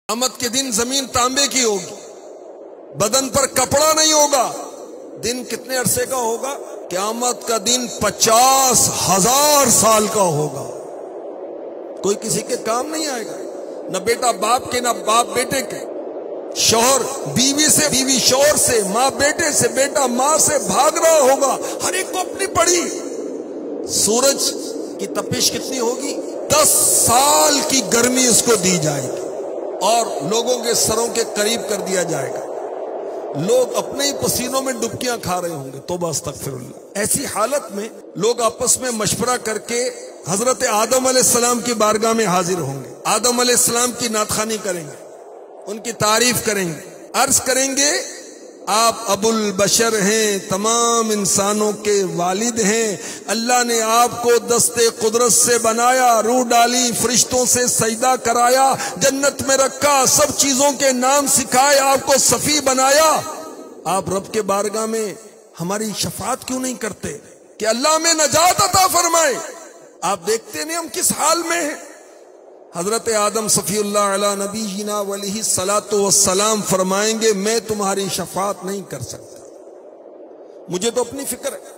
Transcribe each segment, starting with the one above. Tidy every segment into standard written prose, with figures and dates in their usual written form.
قیامت کے دن زمین تانبے کی ہوگی، بدن پر کپڑا نہیں ہوگا۔ دن کتنے عرصے کا ہوگا؟ قیامت کا دن 50,000 سال کا ہوگا۔ کوئی کسی کے کام نہیں آئے گا، نہ بیٹا باپ کے، نہ باپ بیٹے کے، شوہر بیوی سے، بیوی شوہر سے، ماں بیٹے سے، بیٹا ماں سے بھاگ رہا ہوگا، ہر ایک کو اپنی پڑی۔ سورج کی تپش کتنی ہوگی؟ 10 سال کی گرمی اس کو دی جائے گی اور لوگوں کے سروں کے قریب کر دیا جائے گا۔ لوگ اپنے ہی پسینوں میں ڈبکیاں کھا رہے ہوں گے، توبہ استغفر اللہ۔ ایسی حالت میں لوگ آپس میں مشورہ کر کے حضرت آدم علیہ السلام کی بارگاہ میں حاضر ہوں گے، آدم علیہ السلام کی نعت خوانی کریں گے، ان کی تعریف کریں گے، عرض کریں گے آپ ابو البشر ہیں، تمام انسانوں کے والد ہیں، اللہ نے آپ کو دستے قدرت سے بنایا، روح ڈالی، فرشتوں سے سجدہ کرایا، جنت میں رکھا، سب چیزوں کے نام سکھائے، آپ کو صفی بنایا۔ آپ رب کے بارگاہ میں ہماری شفاعت کیوں نہیں کرتے کہ اللہ ہمیں نجات عطا فرمائے؟ آپ دیکھتے نہیں ہم کس حال میں ہیں۔ حضرت آدم صفی اللہ علیہ نبینا علیہ الصلاۃ والسلام فرمائیں گے میں تمہاری شفاعت نہیں کر سکتا، مجھے تو اپنی فکر ہے۔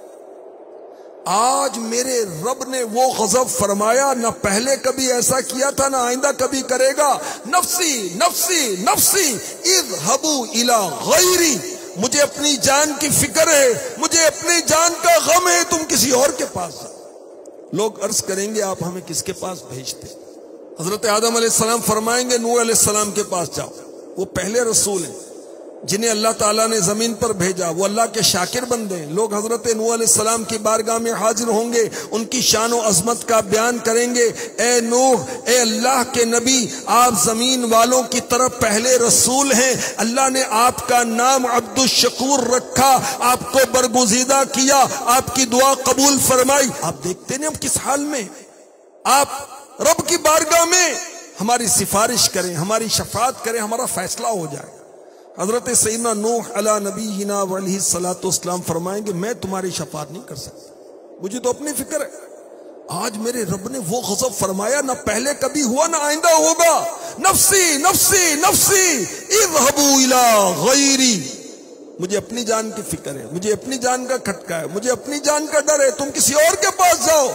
آج میرے رب نے وہ غضب فرمایا، نہ پہلے کبھی ایسا کیا تھا، نہ آئندہ کبھی کرے گا۔ نفسی نفسی نفسی اذهبوا الی غیری، مجھے اپنی جان کی فکر ہے، مجھے اپنی جان کا غم ہے، تم کسی اور کے پاس جاؤ۔ لوگ عرض کریں گے آپ ہمیں کس کے پاس بھیجتے؟ حضرت آدم علیہ السلام فرمائیں گے نوح علیہ السلام کے پاس جاؤ، وہ پہلے رسول ہیں جنہیں اللہ تعالیٰ نے زمین پر بھیجا، وہ اللہ کے شاکر بندے ہیں۔ لوگ حضرت نوح علیہ السلام کی بارگاہ میں حاضر ہوں گے، ان کی شان و عظمت کا بیان کریں گے۔ اے نوح، اے اللہ کے نبی، آپ زمین والوں کی طرف پہلے رسول ہیں، اللہ نے آپ کا نام عبد الشکور رکھا، آپ کو برگزیدہ کیا، آپ کی دعا قبول فرمائی۔ آپ دیکھتے ہیں ہم کس حال میں، آپ رب کی بارگاہ میں ہماری سفارش کریں، ہماری شفاعت کریں، ہمارا فیصلہ ہو جائے۔ حضرت سیدنا نوح علیہ نبینا علیہ الصلاۃ والسلام فرمائیں گے میں تمہاری شفاعت نہیں کر سکتا، مجھے تو اپنی فکر ہے۔ آج میرے رب نے وہ غضب فرمایا، نہ پہلے کبھی ہوا نہ آئندہ ہوگا۔ نفسی نفسی نفسی اذهبوا الی غیری، مجھے اپنی جان کی فکر ہے، مجھے اپنی جان کا کھٹکا ہے، مجھے اپنی جان کا ڈر ہے، تم کسی اور کے پاس جاؤ۔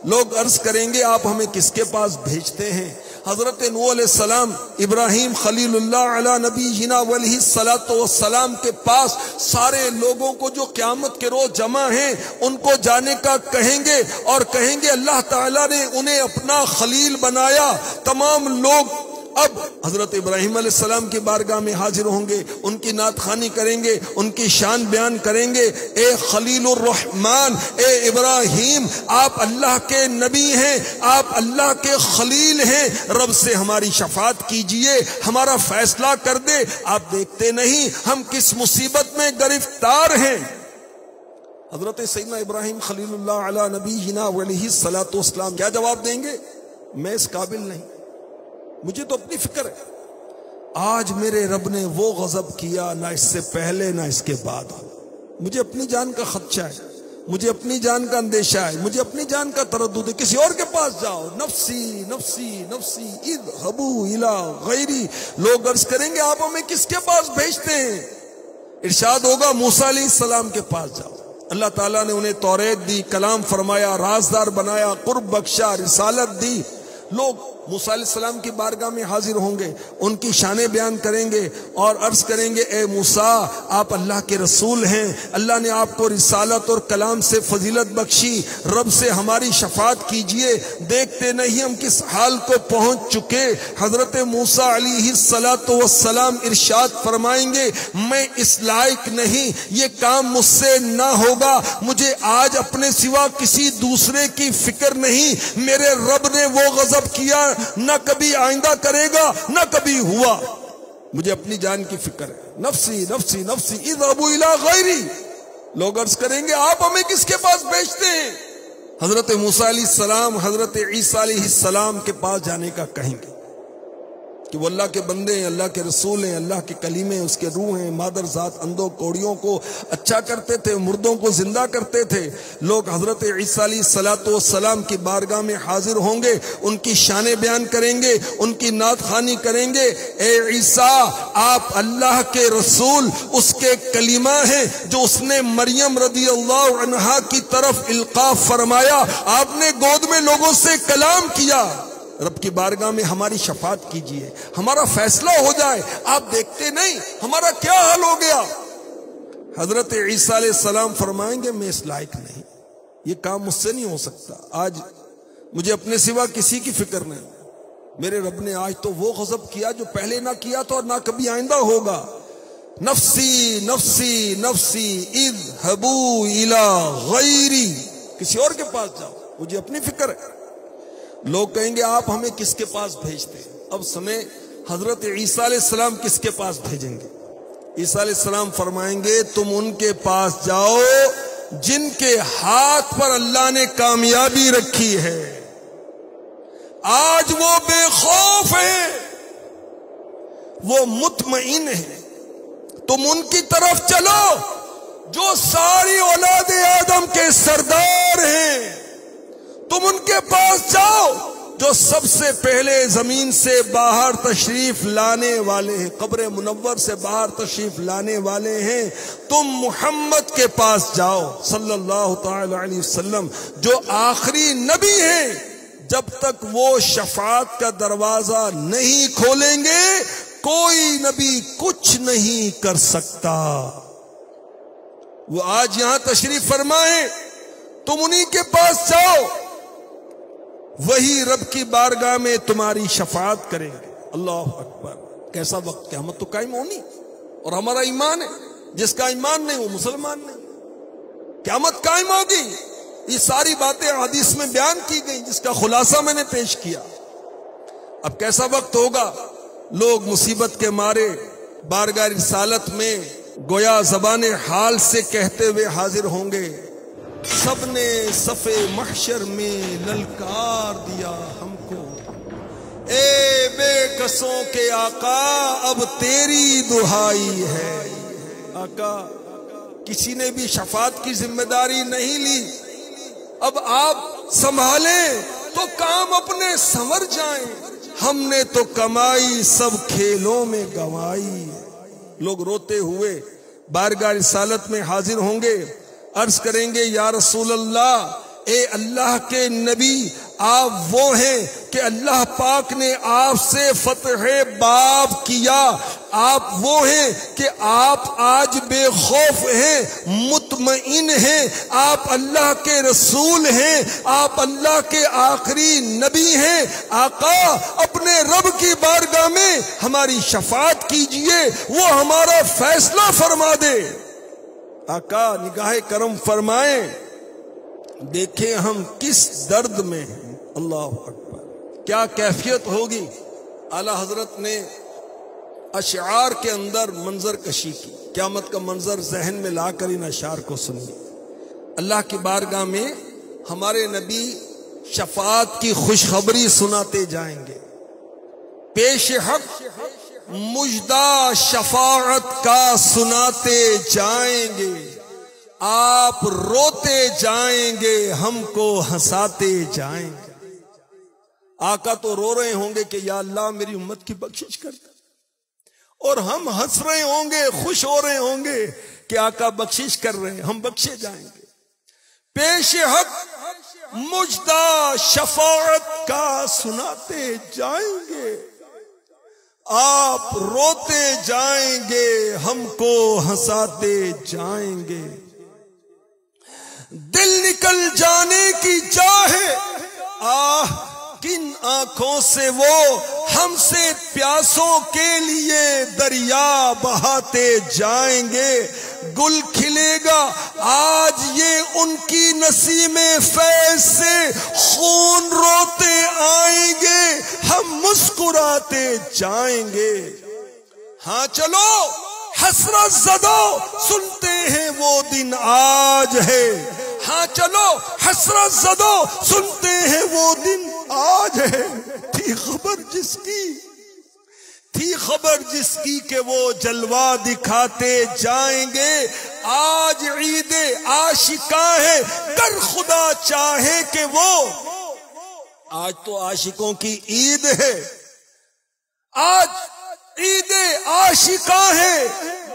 لوگ عرض کریں گے آپ ہمیں کس کے پاس بھیجتے ہیں؟ حضرت نوح علیہ السلام، ابراہیم خلیل اللہ علیہ نبینا علیہ الصلاۃ والسلام کے پاس سارے لوگوں کو جو قیامت کے روز جمع ہیں ان کو جانے کا کہیں گے، اور کہیں گے اللہ تعالیٰ نے انہیں اپنا خلیل بنایا۔ تمام لوگ اب حضرت ابراہیم علیہ السلام کی بارگاہ میں حاضر ہوں گے، ان کی نعت خوانی کریں گے، ان کی شان بیان کریں گے۔ اے خلیل الرحمن، اے ابراہیم، آپ اللہ کے نبی ہیں، آپ اللہ کے خلیل ہیں، رب سے ہماری شفاعت کیجئے، ہمارا فیصلہ کر دے۔ آپ دیکھتے نہیں ہم کس مصیبت میں گرفتار ہیں۔ حضرت سیدنا ابراہیم خلیل اللہ علیہ نبینا علیہ الصلاۃ والسلام کیا جواب دیں گے؟ میں اس قابل نہیں، مجھے تو اپنی فکر ہے۔ آج میرے رب نے وہ غضب کیا، نہ اس سے پہلے نہ اس کے بعد، مجھے اپنی جان کا خدشہ ہے، مجھے اپنی جان کا اندیشہ ہے، مجھے اپنی جان کا تردد ہے، کسی اور کے پاس جاؤ۔ نفسی نفسی نفسی اذهبوا الی غیری، لوگ عرض کریں گے آپ ہمیں کس کے پاس بھیجتے ہیں؟ ارشاد ہوگا موسیٰ علیہ السلام کے پاس جاؤ۔ اللہ تعالیٰ نے انہیں توریت دی، کلام فرمایا، رازدار بنایا، قرب بخشا، رسالت دی۔ لوگ موسیٰ علیہ السلام کی بارگاہ میں حاضر ہوں گے، ان کی شانیں بیان کریں گے اور عرض کریں گے اے موسیٰ، آپ اللہ کے رسول ہیں، اللہ نے آپ کو رسالت اور کلام سے فضیلت بخشی، رب سے ہماری شفاعت کیجئے۔ دیکھتے نہیں ہم کس حال کو پہنچ چکے۔ حضرت موسیٰ علیہ الصلاۃ والسلام ارشاد فرمائیں گے میں اس لائق نہیں، یہ کام مجھ سے نہ ہوگا، مجھے آج اپنے سوا کسی دوسرے کی فکر نہیں۔ میرے رب نے وہ غضب کیا، نہ کبھی آئندہ کرے گا، نہ کبھی ہوا، مجھے اپنی جان کی فکر ہے۔ نفسی نفسی نفسی اذهبوا الی غیری، لوگ عرض کریں گے آپ ہمیں کس کے پاس بھیجتے ہیں؟ حضرت موسیٰ علیہ السلام حضرت عیسیٰ علیہ السلام کے پاس جانے کا کہیں گے۔ کہ وہ اللہ کے بندے ہیں، اللہ کے رسول ہیں، اللہ کے کلیمے ہیں، اس کے روح ہیں، مادر ذات اندھوں کوڑیوں کو اچھا کرتے تھے، مردوں کو زندہ کرتے تھے۔ لوگ حضرت عیسیٰ علیہ السلام کی بارگاہ میں حاضر ہوں گے، ان کی شان بیان کریں گے، ان کی نعت خوانی کریں گے۔ اے عیسیٰ، آپ اللہ کے رسول، اس کے کلیمہ ہیں جو اس نے مریم رضی اللہ عنہا کی طرف القاء فرمایا، آپ نے گود میں لوگوں سے کلام کیا۔ رب کی بارگاہ میں ہماری شفاعت کیجئے، ہمارا فیصلہ ہو جائے۔ آپ دیکھتے نہیں ہمارا کیا حال ہو گیا۔ حضرت عیسیٰ علیہ السلام فرمائیں گے میں اس لائق نہیں، یہ کام مجھ سے نہیں ہو سکتا، آج مجھے اپنے سوا کسی کی فکر نہیں، میرے رب نے آج تو وہ غضب کیا جو پہلے نہ کیا تو اور نہ کبھی آئندہ ہوگا۔ نفسی نفسی نفسی اذهبوا الی غیری، کسی اور کے پاس جاؤ، مجھے اپنی فکر ہے۔ لوگ کہیں گے آپ ہمیں کس کے پاس بھیجتے ہیں؟ اب سمے حضرت عیسیٰ علیہ السلام کس کے پاس بھیجیں گے؟ عیسیٰ علیہ السلام فرمائیں گے تم ان کے پاس جاؤ جن کے ہاتھ پر اللہ نے کامیابی رکھی ہے، آج وہ بے خوف ہیں، وہ مطمئن ہیں۔ تم ان کی طرف چلو جو ساری اولاد آدم کے سردار ہیں، تم ان کے پاس جاؤ جو سب سے پہلے زمین سے باہر تشریف لانے والے ہیں، قبر منور سے باہر تشریف لانے والے ہیں۔ تم محمد کے پاس جاؤ صلی اللہ تعالی علیہ وسلم، جو آخری نبی ہیں۔ جب تک وہ شفاعت کا دروازہ نہیں کھولیں گے کوئی نبی کچھ نہیں کر سکتا۔ وہ آج یہاں تشریف فرمائیں، تم انہی کے پاس جاؤ، وہی رب کی بارگاہ میں تمہاری شفاعت کریں گے۔ اللہ اکبر، کیسا وقت، قیامت تو قائم ہونی، اور ہمارا ایمان ہے، جس کا ایمان نہیں وہ مسلمان نہیں۔ قیامت قائم ہوگی، یہ ساری باتیں حدیث میں بیان کی گئی جس کا خلاصہ میں نے پیش کیا۔ اب کیسا وقت ہوگا، لوگ مصیبت کے مارے بارگاہ رسالت میں گویا زبان حال سے کہتے ہوئے حاضر ہوں گے، سب نے صف محشر میں للکار دیا ہم کو، اے بے کسوں کے آقا اب تیری دہائی ہے۔ آقا کسی نے بھی شفاعت کی ذمہ داری نہیں لی، اب آپ سنبھالیں تو کام اپنے سنور جائیں، ہم نے تو کمائی سب کھیلوں میں گنوائی۔ لوگ روتے ہوئے بارگاہ رسالت میں حاضر ہوں گے، عرض کریں گے یا رسول اللہ، اے اللہ کے نبی، آپ وہ ہیں کہ اللہ پاک نے آپ سے فتح باب کیا، آپ وہ ہیں کہ آپ آج بے خوف ہیں، مطمئن ہیں، آپ اللہ کے رسول ہیں، آپ اللہ کے آخری نبی ہیں۔ آقا اپنے رب کی بارگاہ میں ہماری شفاعت کیجئے، وہ ہمارا فیصلہ فرما دے۔ آقا نگاہ کرم فرمائیں، دیکھیں ہم کس درد میں ہیں۔ اللہ اکبر، کیا کیفیت ہوگی۔ اعلی حضرت نے اشعار کے اندر منظر کشی کی، قیامت کا منظر ذہن میں لا کر ان اشعار کو سنیے۔ اللہ کی بارگاہ میں ہمارے نبی شفاعت کی خوشخبری سناتے جائیں گے، پیش حق مجدہ شفاعت کا سناتے جائیں گے، آپ روتے جائیں گے ہم کو ہنساتے جائیں گے۔ آقا تو رو رہے ہوں گے کہ یا اللہ میری امت کی بخشش کر دے، اور ہم ہنس رہے ہوں گے، خوش ہو رہے ہوں گے کہ آقا بخشش کر رہے ہیں، ہم بخشے جائیں گے۔ پیش حق مجدہ شفاعت کا سناتے جائیں گے، آپ روتے جائیں گے ہم کو ہنساتے جائیں گے۔ دل نکل جانے کی چاہے آہ کن آنکھوں سے وہ ہم سے پیاسوں کے لیے دریا بہاتے جائیں گے۔ گل کھلے گا آج یہ ان کی نسیم فیض سے، خون روتے آئیں گے ہم مسکراتے جائیں گے۔ ہاں چلو حسرت زدہ سنتے ہیں وہ دن آج ہے، ہاں چلو حسرت زدہ سنتے ہیں وہ دن آج ہے۔ تھی خبر جس کی تھی خبر جس کی کہ وہ جلوہ دکھاتے جائیں گے. آج عید عاشقاں ہے گر خدا چاہے کہ وہ. آج تو عاشقوں کی عید ہے. آج عید عاشقاں ہے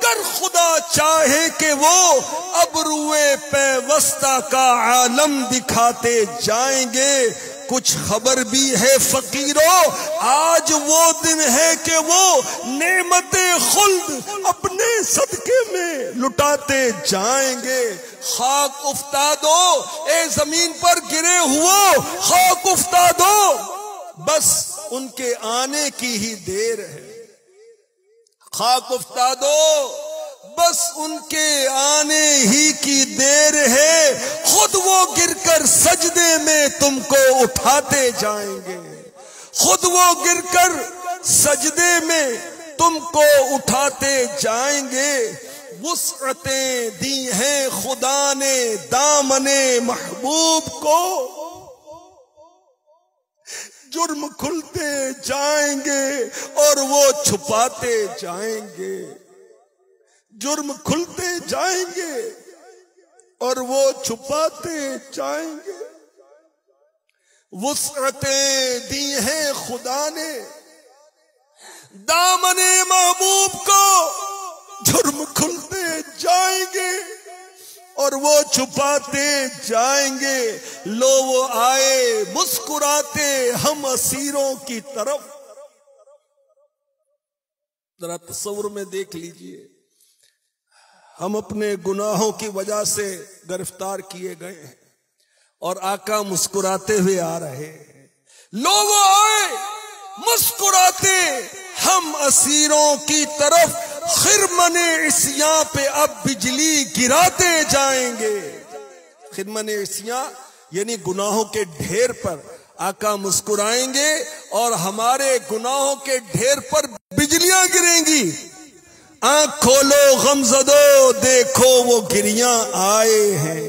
گر خدا چاہے کہ وہ. ابروئے پیوستہ کا عالم دکھاتے جائیں گے. کچھ خبر بھی ہے فقیروں آج وہ دن ہے کہ وہ نعمت خلد اپنے صدقے میں لٹاتے جائیں گے. خاک افتادو اے زمین پر گرے ہوا خاک افتادو بس ان کے آنے کی ہی دیر ہے. خاک افتادو بس ان کے آنے ہی کی دیر ہے. خود وہ گر کر سجدے میں تم کو اٹھاتے جائیں گے. خود وہ گر کر سجدے میں تم کو اٹھاتے جائیں گے. وسعتیں دی ہیں خدا نے دامن محبوب کو. جرم کھلتے جائیں گے اور وہ چھپاتے جائیں گے. جرم کھلتے جائیں گے اور وہ چھپاتے جائیں گے. وسعتیں دی ہیں خدا نے دامن محبوب کو. جرم کھلتے جائیں گے اور وہ چھپاتے جائیں گے. لو وہ آئے مسکراتے ہم اسیروں کی طرف. ذرا تصور میں دیکھ لیجئے ہم اپنے گناہوں کی وجہ سے گرفتار کیے گئے ہیں اور آقا مسکراتے ہوئے آ رہے ہیں. لو وہ آئے مسکراتے ہم اسیروں کی طرف. خرمن عصیاں پہ اب بجلی گراتے جائیں گے. خرمن عصیاں یعنی گناہوں کے ڈھیر پر آقا مسکرائیں گے اور ہمارے گناہوں کے ڈھیر پر بجلیاں گریں گی. آنکھ کھولو غمزدو دیکھو وہ گریاں آئے ہیں.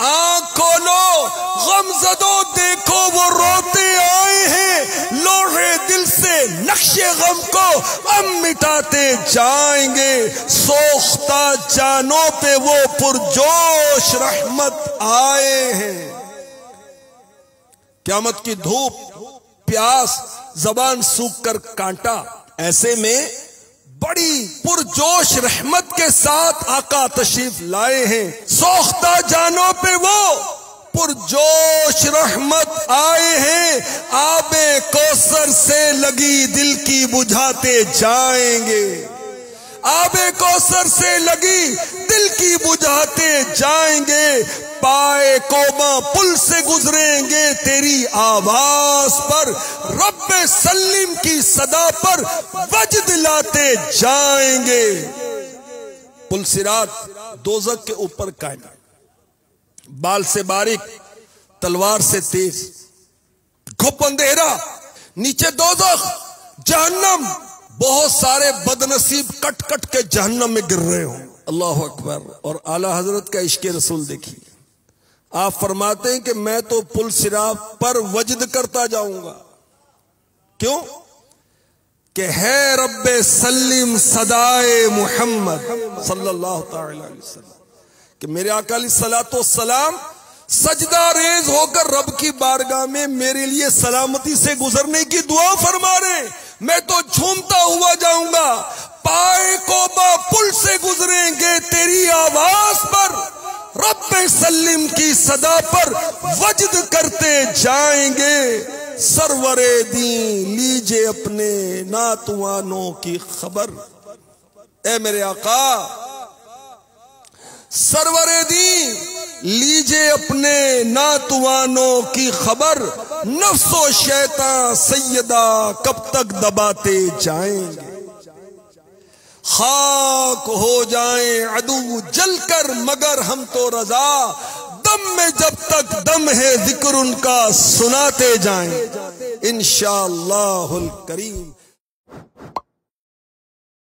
آنکھ کھولو غمزدو دیکھو وہ روتے آئے ہیں. لوہے دل سے نقش غم کو ہم مٹاتے جائیں گے. سوختہ جانوں پہ وہ پرجوش رحمت آئے ہیں. قیامت کی دھوپ پیاس زبان سوکھ کر کانٹا ایسے میں بڑی پرجوش رحمت کے ساتھ آقا تشریف لائے ہیں. سوختہ جانوں پہ وہ پرجوش رحمت آئے ہیں. آب کوثر سے لگی دل کی بجھاتے جائیں گے. آب کوثر سے لگی دل کی بجھاتے جائیں گے. پائے کوما پل سے گزریں گے تیری آواز پر. رب سلم کی صدا پر وجد لاتے جائیں گے. پل صراط دوزخ کے اوپر قائم. بال سے باریک تلوار سے تیز. گھپ اندھیرا نیچے دوزخ جہنم. بہت سارے بد نصیب کٹ کٹ کے جہنم میں گر رہے ہوں. اللہ اکبر. اور اعلی حضرت کا عشق رسول دیکھیے. آپ فرماتے ہیں کہ میں تو پل صراط پر وجد کرتا جاؤں گا. کیوں؟ کہ ہے رب سلم صدائے محمد صلی اللہ تعالی علیہ وسلم کہ میرے آقا علیہ الصلوۃ والسلام سجدہ ریز ہو کر رب کی بارگاہ میں میرے لیے سلامتی سے گزرنے کی دعا فرما رہے ہیں. میں تو جھومتا ہوا جاؤں گا. پائے کوبا پل سے گزریں گے تیری آواز پر. رب سلم کی صدا پر وجد کرتے جائیں گے. سرور دین لیجے اپنے ناتوانوں کی خبر. اے میرے آقا سرور دین لیجے اپنے ناتوانوں کی خبر. نفس و شیطان سیدہ کب تک دباتے جائیں گے. خاک ہو جائیں عدو جل کر مگر ہم تو رضا. دم میں جب تک دم ہے ذکر ان کا سناتے جائیں انشاءاللہ الکریم.